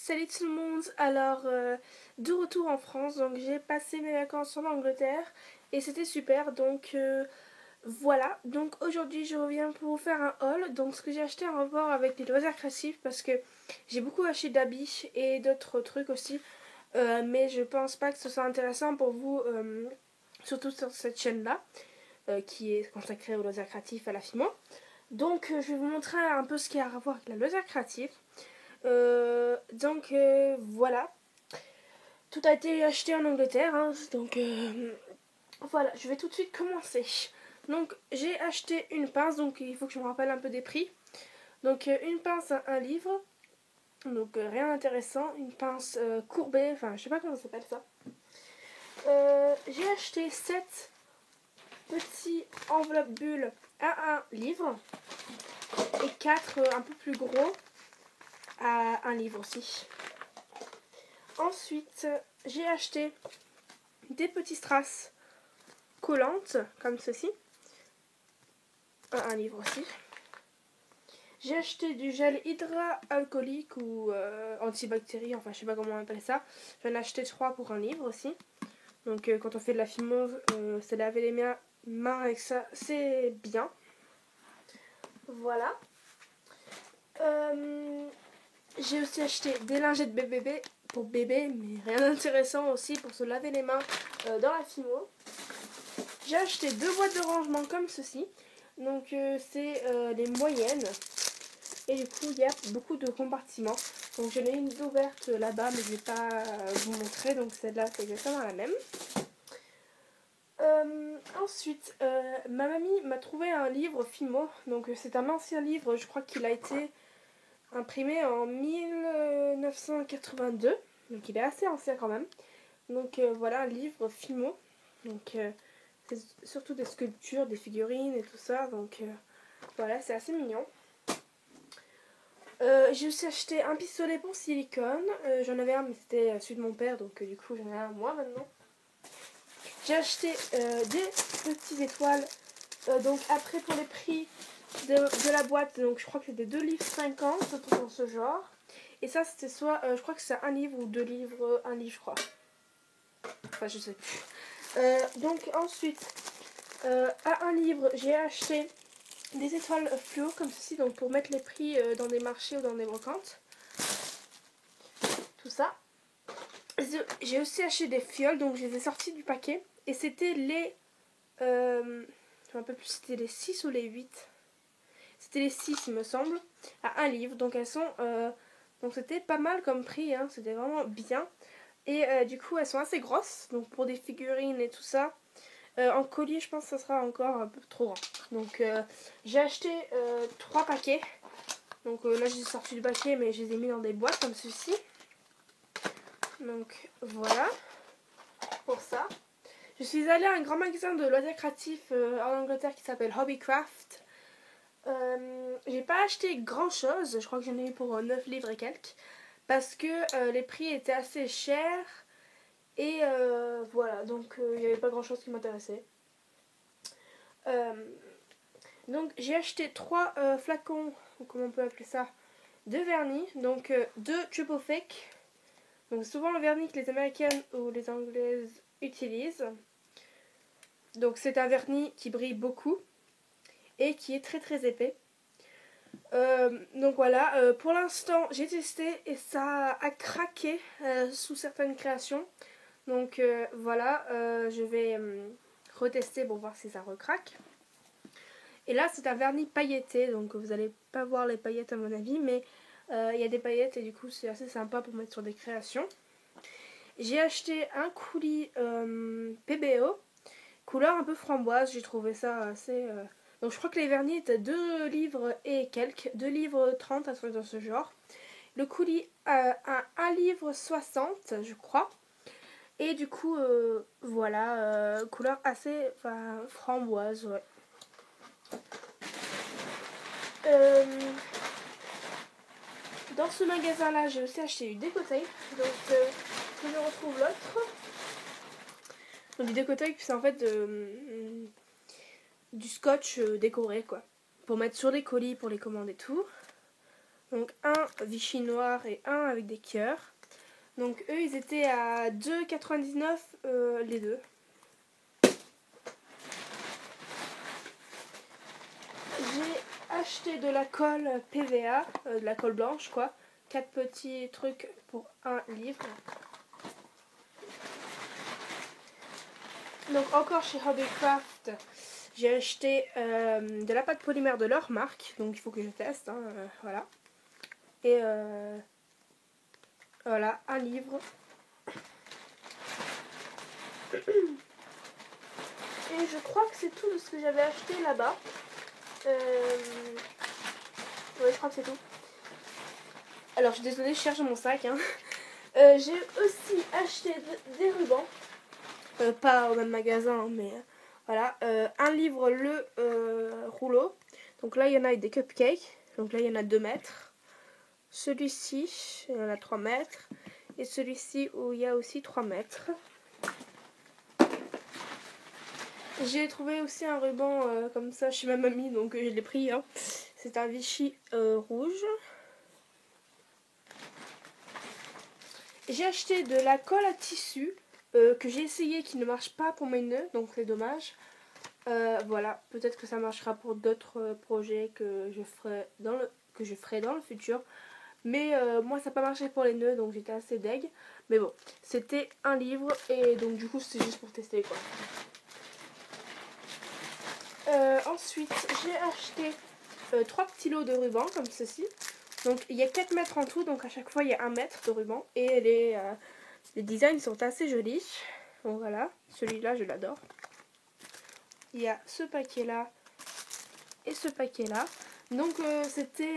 Salut tout le monde, alors de retour en France, donc j'ai passé mes vacances en Angleterre et c'était super, donc voilà, donc aujourd'hui je reviens pour vous faire un haul, donc ce que j'ai acheté en rapport avec les loisirs créatifs parce que j'ai beaucoup acheté d'habits et d'autres trucs aussi, mais je pense pas que ce soit intéressant pour vous, surtout sur cette chaîne là, qui est consacrée aux loisirs créatifs à la FIMO. Donc je vais vous montrer un peu ce qu'il y a à voir avec la loisir créatif. Voilà, tout a été acheté en Angleterre, hein, donc voilà, je vais tout de suite commencer. Donc j'ai acheté une pince, donc il faut que je me rappelle un peu des prix. Donc une pince à un livre, donc rien d'intéressant, une pince courbée, enfin je sais pas comment ça s'appelle ça. J'ai acheté 7 petits enveloppes bulles à un livre et 4 un peu plus gros à un livre aussi. Ensuite, j'ai acheté des petits strass collantes, comme ceci. Un livre aussi. J'ai acheté du gel hydroalcoolique ou antibactérien, enfin je sais pas comment on appelle ça. J'en ai acheté 3 pour un livre aussi. Donc quand on fait de la fimose, se laver les mains avec ça, c'est bien. Voilà. J'ai aussi acheté des lingettes bébé pour bébé, mais rien d'intéressant aussi pour se laver les mains dans la fimo. J'ai acheté 2 boîtes de rangement comme ceci. Donc c'est les moyennes. Et du coup il y a beaucoup de compartiments. Donc j'en ai une ouverte là-bas, mais je ne vais pas vous montrer. Donc celle-là c'est exactement la même. Ensuite, ma mamie m'a trouvé un livre Fimo. Donc c'est un ancien livre, je crois qu'il a été imprimé en 1982. Donc il est assez ancien quand même. Donc voilà, un livre Fimo. Donc c'est surtout des sculptures, des figurines et tout ça. Donc voilà, c'est assez mignon. J'ai aussi acheté un pistolet pour silicone. J'en avais un, mais c'était celui de mon père. Donc du coup, j'en ai un moi maintenant. J'ai acheté des petites étoiles. Donc après, pour les prix de la boîte, donc je crois que c'était 2,50 livres, tout dans ce genre. Et ça, c'était soit, je crois que c'est un livre ou 2 livres, un livre, je crois. Enfin, je sais plus. Donc ensuite, à un livre, j'ai acheté des étoiles fluo comme ceci, donc pour mettre les prix dans des marchés ou dans des brocantes. Tout ça. J'ai aussi acheté des fioles, donc je les ai sorties du paquet. Et c'était les... je ne me rappelle plus, c'était les 6 ou les 8. C'était les 6 il me semble, à un livre. Donc elles sont... donc c'était pas mal comme prix, hein, c'était vraiment bien. Et du coup elles sont assez grosses, donc pour des figurines et tout ça. En colis je pense que ça sera encore un peu trop grand. Donc j'ai acheté 3 paquets. Donc là je les ai sortis du paquet, mais je les ai mis dans des boîtes comme ceci. Donc voilà pour ça. Je suis allée à un grand magasin de loisirs créatifs en Angleterre qui s'appelle Hobbycraft. J'ai pas acheté grand chose, je crois que j'en ai eu pour 9 livres et quelques. Parce que les prix étaient assez chers. Et voilà, donc il n'y avait pas grand chose qui m'intéressait. Donc j'ai acheté 3 flacons, comment on peut appeler ça, de vernis. Donc 2 triple fake. Donc souvent le vernis que les américaines ou les anglaises utilisent. Donc c'est un vernis qui brille beaucoup et qui est très très épais. Donc voilà, pour l'instant j'ai testé et ça a craqué sous certaines créations. Donc voilà, je vais retester pour voir si ça recraque. Et là c'est un vernis pailleté, donc vous n'allez pas voir les paillettes à mon avis, mais il y a des paillettes et du coup c'est assez sympa pour mettre sur des créations. J'ai acheté un coulis PBO, couleur un peu framboise, j'ai trouvé ça assez... Donc je crois que les vernis étaient 2 livres et quelques, 2 livres 30 à truc dans ce genre. Le coulis à 1 livre 60 je crois. Et du coup voilà, couleur assez framboise, ouais. Dans ce magasin là j'ai aussi acheté du décotape. Donc que je retrouve l'autre. Donc du décotape c'est en fait du scotch décoré quoi. Pour mettre sur les colis, pour les commandes et tout. Donc un Vichy noir et un avec des cœurs. Donc eux ils étaient à 2,99 les deux. J'ai acheté de la colle PVA, de la colle blanche quoi. 4 petits trucs pour un livre. Donc encore chez Hobbycraft, j'ai acheté de la pâte polymère de leur marque. Donc il faut que je teste, hein, voilà. Et voilà, un livre. Et je crois que c'est tout de ce que j'avais acheté là-bas. Ouais, je crois que c'est tout. Alors, je suis désolée, je cherche mon sac. Hein. J'ai aussi acheté des rubans. Pas au même magasin, hein, mais voilà. Un livre, le rouleau. Donc là, il y en a avec des cupcakes. Donc là, il y en a 2 mètres. Celui-ci, il y en a 3 mètres. Et celui-ci, où il y a aussi 3 mètres. J'ai trouvé aussi un ruban comme ça chez ma mamie, donc je l'ai pris. Hein. C'est un Vichy rouge. J'ai acheté de la colle à tissu que j'ai essayé qui ne marche pas pour mes nœuds, donc c'est dommage. Voilà, peut-être que ça marchera pour d'autres projets que je ferai dans le futur. Mais moi ça n'a pas marché pour les nœuds, donc j'étais assez deg. Mais bon, c'était un livre et donc du coup c'est juste pour tester quoi. Ensuite, j'ai acheté 3 petits lots de ruban comme ceci. Donc il y a 4 mètres en tout, donc à chaque fois il y a 1 mètre de ruban. Et les designs sont assez jolis. Donc voilà, celui-là je l'adore. Il y a ce paquet-là et ce paquet-là. Donc c'était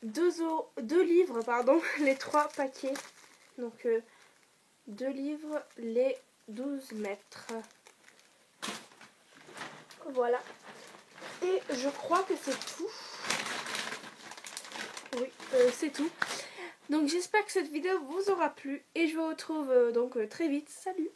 2 livres, pardon, les 3 paquets. Donc 2 livres, les 12 mètres. Voilà. Et je crois que c'est tout. Oui, c'est tout. Donc j'espère que cette vidéo vous aura plu. Et je vous retrouve donc très vite. Salut!